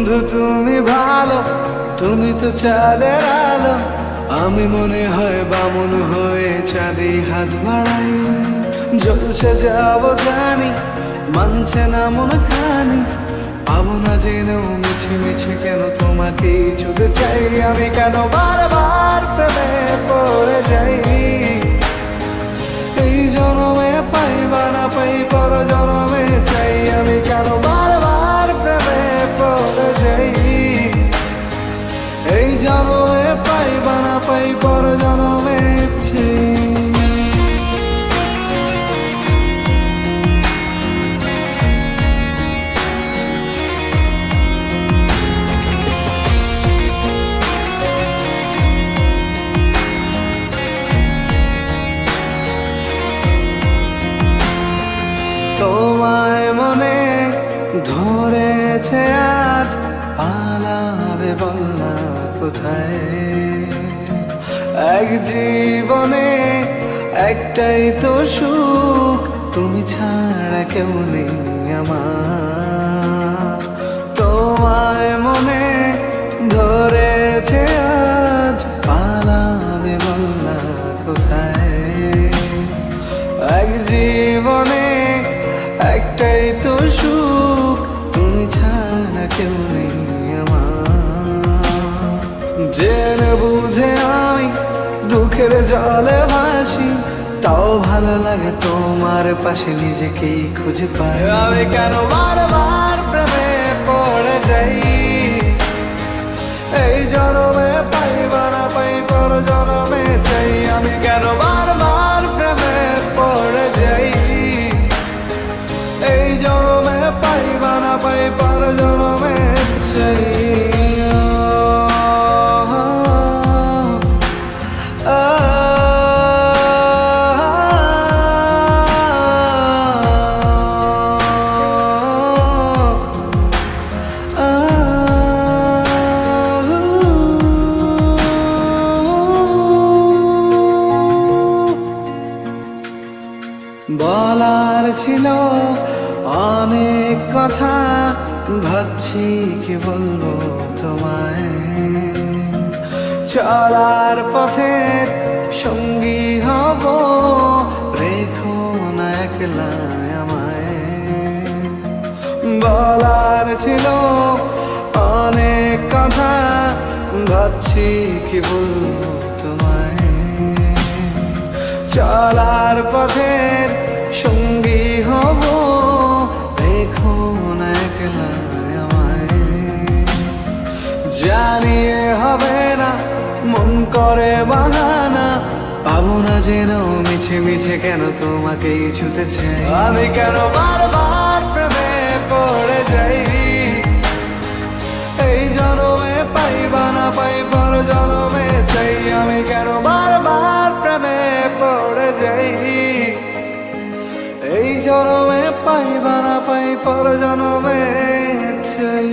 বন্ধু তুমি ভালো, তুমি তো চাঁদের আলো। আমি মনে হয় বামন হয়ে চাঁদে হাত বাড়াই। জলসে যাব জানি, মানছে না মন খানি। পাবো না জেনেও মিছে মিছে কেন তোমাকে ছুঁতে চাই। আমি কেন বারবার প্রেমে পড়ে যাই। এই জনমে পাই বা না পাই, পর জনমে চাই। আমি কেন বারবার প্রেমে পড়ে যাই। এই জনমে পাই বা না পাই, পর জনমে চাই। তোমায় মনে ধরেছে আজ, পালাবে বল না কোথায়। এক জীবনে একটাই তো সুখ, তুমি ছাড়া কেউ নেই আমার। তোমায় মনে ধরেছে আজ, পালাবে বল না কোথায়। এক জীবনে একটাই তো সুখ, তুমি ছাড়া কেউ নেই আমার। জেনে বুঝে আমি দুঃখের জলে ভাসি, তাও ভালো লাগে তোমার পাশে নিজেকেই খুঁজে পাই। আমি কেন বারবার প্রেমে পড়ে যাই। এই জনমে পাই বা না পাই, পর জনমে চাই। আমি কেন বারবার প্রেমে পড়ে যাই। এই জনমে পাই বা না পাই, পর জনমে চাই। বলার ছিল অনেক কথা, ভাবছি কি বলবো তোমায়। চলার পথের সঙ্গী হব, রেখো না একলা আমায়। বলার ছিল অনেক কথা, ভাবছি কি বলবো তোমায়। চলার পথের সঙ্গী হব, রেখো না একলা আমায়। জানিয়ে হবে না, মন করে বাহানা। পাবো না যেন মিছে মিছে কেন তোমাকেই ছুঁতে চাই। আমি কেন বারবার প্রেমে পড়ে যাই। এই জনমে পাই বা না পাই, পর জনমে চাই। আমি কেন বারবার প্রেমে পড়ে যাই। এই জনমে পাই বা না পাই, পর জনমে চাই।